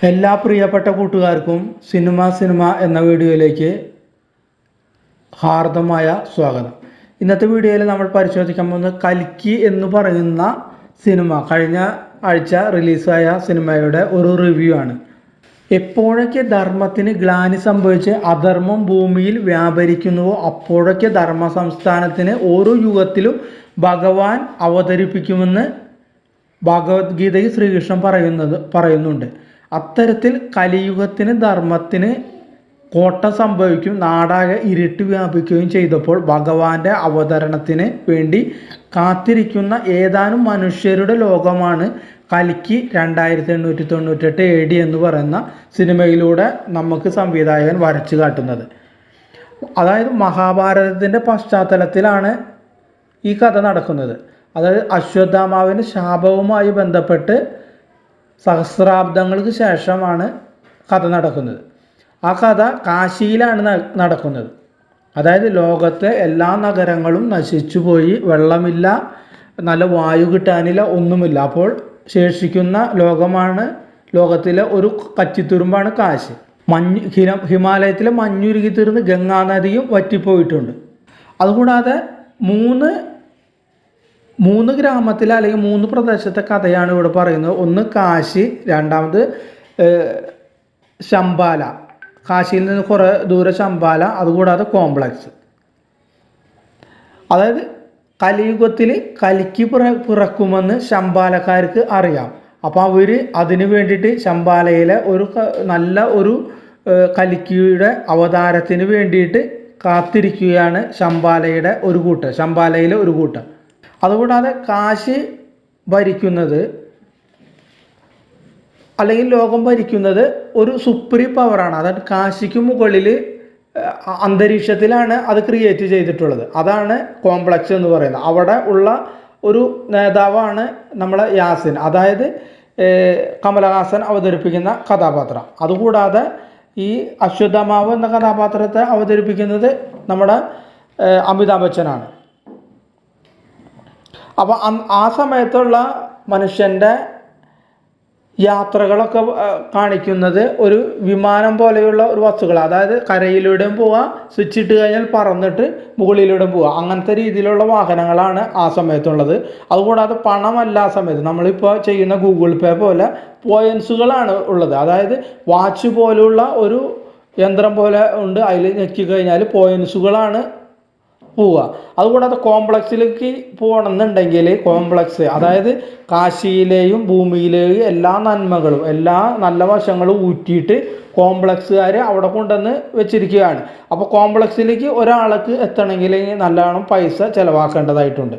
എല്ലാ പ്രിയപ്പെട്ട കൂട്ടുകാർക്കും സിനിമ എന്ന വീഡിയോയിലേക്ക് ഹാർദമായ സ്വാഗതം. ഇന്നത്തെ വീഡിയോയിൽ നമ്മൾ പരിശോധിക്കാൻ പോകുന്നത് കൽക്കി എന്ന് പറയുന്ന സിനിമ കഴിഞ്ഞ ആഴ്ച റിലീസായ സിനിമയുടെ ഒരു റിവ്യൂ ആണ്. എപ്പോഴൊക്കെ ധർമ്മത്തിന് ഗ്ലാനി സംഭവിച്ച് അധർമ്മം ഭൂമിയിൽ വ്യാപരിക്കുന്നുവോ അപ്പോഴൊക്കെ ധർമ്മ സംസ്ഥാനത്തിന് ഓരോ യുഗത്തിലും ഭഗവാൻ അവതരിപ്പിക്കുമെന്ന് ഭഗവത്ഗീതയിൽ ശ്രീകൃഷ്ണൻ പറയുന്നുണ്ട്. അത്തരത്തിൽ കലിയുഗത്തിന് ധർമ്മത്തിന് കോട്ടം സംഭവിക്കും, നാടാകെ ഇരുട്ട് വ്യാപിക്കുകയും ചെയ്തപ്പോൾ ഭഗവാന്റെ അവതരണത്തിന് വേണ്ടി കാത്തിരിക്കുന്ന ഏതാനും മനുഷ്യരുടെ ലോകമാണ് കൽക്കി 2898 AD എന്ന് പറയുന്ന സിനിമയിലൂടെ നമുക്ക് സംവിധായകൻ വരച്ചു കാട്ടുന്നത്. അതായത് മഹാഭാരതത്തിൻ്റെ പശ്ചാത്തലത്തിലാണ് ഈ കഥ നടക്കുന്നത്. അതായത് അശ്വത്ഥാമാവിൻ്റെ ശാപവുമായി ബന്ധപ്പെട്ട് സഹസ്രാബ്ദങ്ങൾക്ക് ശേഷമാണ് കഥ നടക്കുന്നത്. ആ കഥ കാശിയിലാണ് നടക്കുന്നത്. അതായത് ലോകത്തെ എല്ലാ നഗരങ്ങളും നശിച്ചു പോയി, വെള്ളമില്ല, നല്ല വായു കിട്ടാനില്ല, ഒന്നുമില്ല. അപ്പോൾ ശേഷിക്കുന്ന ലോകത്തിലെ ഒരു കച്ചിത്തുരുമ്പാണ് കാശി. ഹിമാലയത്തിലെ മഞ്ഞുരുകി തീർന്ന് ഗംഗാ നദിയും വറ്റിപ്പോയിട്ടുണ്ട്. അതുകൂടാതെ മൂന്ന് ഗ്രാമത്തിലെ അല്ലെങ്കിൽ 3 പ്രദേശത്തെ കഥയാണ് ഇവിടെ പറയുന്നത്. ഒന്ന് കാശി, രണ്ടാമത് ശംബാല, കാശിയിൽ നിന്ന് കുറേ ദൂരെ ശംബാല, അതുകൂടാതെ കോംപ്ലക്സ്. അതായത് കലിയുഗത്തിൽ കലിക്ക് പിറക്കുമെന്ന് ശംബാലക്കാർക്ക് അറിയാം. അപ്പോൾ അവർ അതിന് വേണ്ടിയിട്ട് ശംബാലയിലെ നല്ല ഒരു കലിക്കിയുടെ അവതാരത്തിന് വേണ്ടിയിട്ട് കാത്തിരിക്കുകയാണ് ശംബാലയിലെ ഒരു കൂട്ടം. അതുകൂടാതെ കാശി ഭരിക്കുന്നത് അല്ലെങ്കിൽ ലോകം ഭരിക്കുന്നത് ഒരു സുപ്രീം പവറാണ്. അതായത് കാശിക്ക് മുകളിൽ അന്തരീക്ഷത്തിലാണ് അത് ക്രിയേറ്റ് ചെയ്തിട്ടുള്ളത്. അതാണ് കോംപ്ലക്സ് എന്ന് പറയുന്നത്. അവിടെ ഉള്ള ഒരു നേതാവാണ് നമ്മളെ യാസിൻ, അതായത് കമലഹാസൻ അവതരിപ്പിക്കുന്ന കഥാപാത്രം. അതുകൂടാതെ ഈ അശ്വത്ഥാമാവ് എന്ന കഥാപാത്രത്തെ അവതരിപ്പിക്കുന്നത് നമ്മുടെ അമിതാഭ് ബച്ചനാണ്. അപ്പോൾ ആ സമയത്തുള്ള മനുഷ്യൻ്റെ യാത്രകളൊക്കെ കാണിക്കുന്നത് ഒരു വിമാനം പോലെയുള്ള ഒരു വസ്തുക്കൾ, അതായത് കരയിലൂടെയും പോവാം, സ്വിച്ച് ഇട്ട് കഴിഞ്ഞാൽ പറന്നിട്ട് മുകളിലൂടെ പോവുക, അങ്ങനത്തെ രീതിയിലുള്ള വാഹനങ്ങളാണ് ആ സമയത്തുള്ളത്. അതുകൂടാതെ പണമല്ല ആ സമയത്ത്. നമ്മളിപ്പോൾ ചെയ്യുന്ന ഗൂഗിൾ പേ പോലെ പോയിൻസുകളാണ് ഉള്ളത്. അതായത് വാച്ച് പോലുള്ള ഒരു യന്ത്രം പോലെ ഉണ്ട്, അതിൽ ഞെക്കി കഴിഞ്ഞാൽ പോയിൻസുകളാണ് പോവുക. അതുകൂടാതെ കോംപ്ലക്സിലേക്ക് പോകണമെന്നുണ്ടെങ്കിൽ കോംപ്ലക്സ്, അതായത് കാശിയിലെയും ഭൂമിയിലെയും എല്ലാ നന്മകളും എല്ലാ നല്ല വശങ്ങളും ഊറ്റിയിട്ട് കോംപ്ലക്സുകാർ അവിടെ കൊണ്ടുവന്ന് വെച്ചിരിക്കുകയാണ്. അപ്പോൾ കോംപ്ലക്സിലേക്ക് ഒരാൾക്ക് എത്തണമെങ്കിൽ നല്ലോണം പൈസ ചിലവാക്കേണ്ടതായിട്ടുണ്ട്.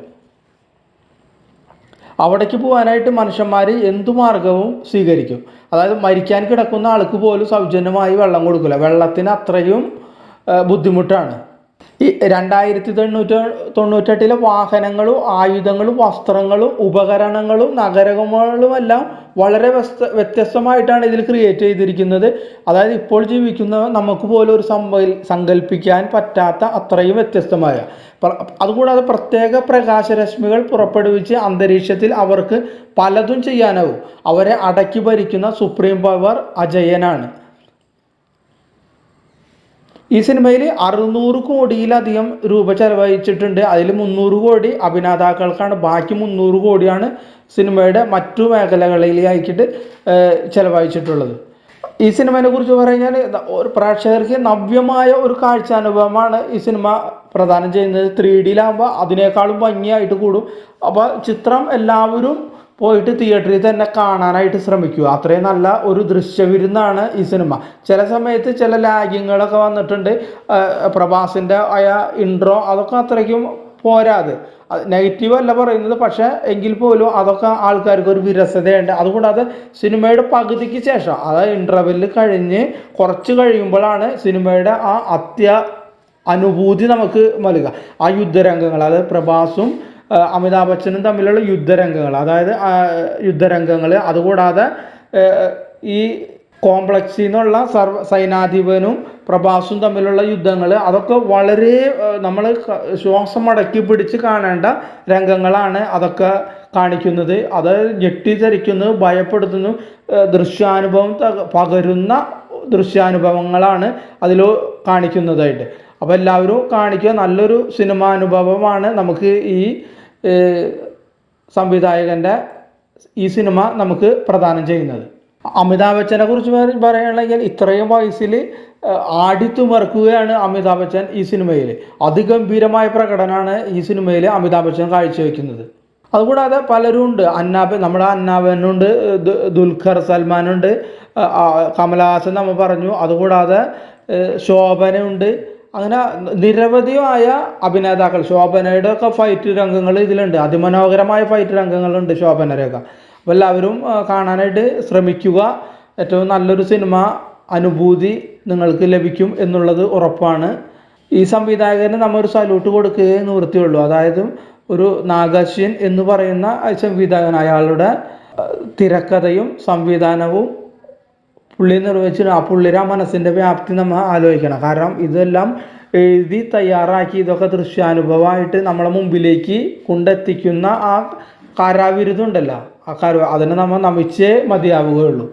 അവിടേക്ക് പോകാനായിട്ട് മനുഷ്യന്മാർ എന്തു മാർഗവും സ്വീകരിക്കും. അതായത് മരിക്കാൻ കിടക്കുന്ന ആൾക്ക് പോലും സൗജന്യമായി വെള്ളം കൊടുക്കില്ല. വെള്ളത്തിന് അത്രയും ബുദ്ധിമുട്ടാണ്. ഈ 2898 വാഹനങ്ങളും ആയുധങ്ങളും വസ്ത്രങ്ങളും ഉപകരണങ്ങളും നഗരങ്ങളുമെല്ലാം വളരെ വ്യത്യസ്തമായിട്ടാണ് ഇതിൽ ക്രിയേറ്റ് ചെയ്തിരിക്കുന്നത്. അതായത് ഇപ്പോൾ ജീവിക്കുന്ന നമുക്ക് പോലും ഒരു സങ്കല്പിക്കാൻ പറ്റാത്ത അത്രയും വ്യത്യസ്തമായ. അതുകൂടാതെ പ്രത്യേക പ്രകാശരശ്മികൾ പുറപ്പെടുവിച്ച് അന്തരീക്ഷത്തിൽ അവർക്ക് പലതും ചെയ്യാനാവും. അവരെ അടക്കി ഭരിക്കുന്ന സുപ്രീം പവർ അജയനാണ്. ഈ സിനിമയിൽ 600 കോടിയിലധികം രൂപ ചെലവഴിച്ചിട്ടുണ്ട്. അതിൽ 300 കോടി അഭിനേതാക്കൾക്കാണ്, ബാക്കി 300 കോടിയാണ് സിനിമയുടെ മറ്റു മേഖലകളിലായിട്ട് ചെലവഴിച്ചിട്ടുള്ളത്. ഈ സിനിമയെ കുറിച്ച് പറഞ്ഞാൽ ഒരു പ്രേക്ഷകർക്ക് നവ്യമായ ഒരു കാഴ്ചാനുഭവമാണ് ഈ സിനിമ പ്രദാനം ചെയ്യുന്നത്. 3Dയിലാകുമ്പോൾ അതിനേക്കാളും ഭംഗിയായിട്ട് കൂടും. അപ്പോൾ ചിത്രം എല്ലാവരും പോയിട്ട് തിയേറ്ററിൽ തന്നെ കാണാനായിട്ട് ശ്രമിക്കുക. അത്രയും നല്ല ഒരു ദൃശ്യവിരുന്നാണ് ഈ സിനിമ. ചില സമയത്ത് ചില ലാഗിങ്ങുകളൊക്കെ വന്നിട്ടുണ്ട്. പ്രഭാസിൻ്റെ ആയ ഇൻട്രോ അതൊക്കെ അത്രയ്ക്കും പോരാത്. നെഗറ്റീവ് അല്ല പറയുന്നത്, പക്ഷേ എങ്കിൽ പോലും അതൊക്കെ ആൾക്കാർക്ക് ഒരു വിരസതയുണ്ട്. അതുകൂടാതെ സിനിമയുടെ പകുതിക്ക് ശേഷം, അതായത് ഇൻ്റർവെല്ല് കഴിഞ്ഞ് കുറച്ച് കഴിയുമ്പോഴാണ് സിനിമയുടെ ആ അനുഭൂതി നമുക്ക് നൽകുക. ആ യുദ്ധരംഗങ്ങൾ, അതായത് പ്രഭാസും അമിതാഭ് ബച്ചനും തമ്മിലുള്ള യുദ്ധരംഗങ്ങൾ, അതുകൂടാതെ ഈ കോംപ്ലക്സിൽ നിന്നുള്ള സൈനാധിപനും പ്രഭാസും തമ്മിലുള്ള യുദ്ധങ്ങൾ, അതൊക്കെ വളരെ നമ്മൾ ശ്വാസം അടക്കി പിടിച്ച് കാണേണ്ട രംഗങ്ങളാണ് അതൊക്കെ കാണിക്കുന്നത്. അത് ഞെട്ടിധരിക്കുന്നു, ഭയപ്പെടുത്തുന്നു, ദൃശ്യാനുഭവം പകരുന്ന ദൃശ്യാനുഭവങ്ങളാണ് അതിൽ കാണിക്കുന്നതായിട്ട്. അപ്പോൾ എല്ലാവരും കാണിക്കുക. നല്ലൊരു സിനിമാനുഭവമാണ് നമുക്ക് ഈ സംവിധായകൻ്റെ ഈ സിനിമ നമുക്ക് പ്രദാനം ചെയ്യുന്നത്. അമിതാഭ് ബച്ചനെ കുറിച്ച് പറയുകയാണെങ്കിൽ ഇത്രയും വയസ്സിൽ ആടിത്തുമറക്കുകയാണ് അമിതാഭ് ബച്ചൻ ഈ സിനിമയിൽ. അതിഗംഭീരമായ പ്രകടനമാണ് ഈ സിനിമയിൽ അമിതാഭ് ബച്ചൻ കാഴ്ചവെക്കുന്നത്. അതുകൂടാതെ പലരും ഉണ്ട്. നമ്മുടെ അന്നാബനുണ്ട്, ദുൽഖർ സൽമാനുണ്ട്, കമലഹാസൻ നമ്മൾ പറഞ്ഞു, അതുകൂടാതെ ശോഭനയുണ്ട്. അങ്ങനെ നിരവധിയായ അഭിനേതാക്കൾ. ശോഭനയുടെ ഒക്കെ ഫൈറ്റ് രംഗങ്ങൾ ഇതിലുണ്ട്. അതിമനോഹരമായ ഫൈറ്റ് രംഗങ്ങളുണ്ട് ശോഭനയുടെയൊക്കെ. അപ്പോൾ എല്ലാവരും കാണാനായിട്ട് ശ്രമിക്കുക. ഏറ്റവും നല്ലൊരു സിനിമ അനുഭൂതി നിങ്ങൾക്ക് ലഭിക്കും എന്നുള്ളത് ഉറപ്പാണ്. ഈ സംവിധായകന് നമ്മൾ ഒരു സല്യൂട്ട് കൊടുക്കുകയേ നിവൃത്തിയുള്ളൂ. അതായത് ഒരു നാഗശ്വിൻ എന്ന് പറയുന്ന സംവിധായകൻ, അയാളുടെ തിരക്കഥയും സംവിധാനവും പുള്ളി നിർവഹിച്ചിട്ട് ആ പുള്ളിയുടെ മനസ്സിൻ്റെ വ്യാപ്തി നമ്മൾ ആലോചിക്കണം. കാരണം ഇതെല്ലാം എഴുതി തയ്യാറാക്കി ഇതൊക്കെ ദൃശ്യാനുഭവമായിട്ട് നമ്മളെ മുമ്പിലേക്ക് കൊണ്ടെത്തിക്കുന്ന ആ കലാവിരുദ്ധം ഉണ്ടല്ലോ, അതിനെ നമ്മൾ നമിച്ചേ മതിയാവുകയുള്ളൂ.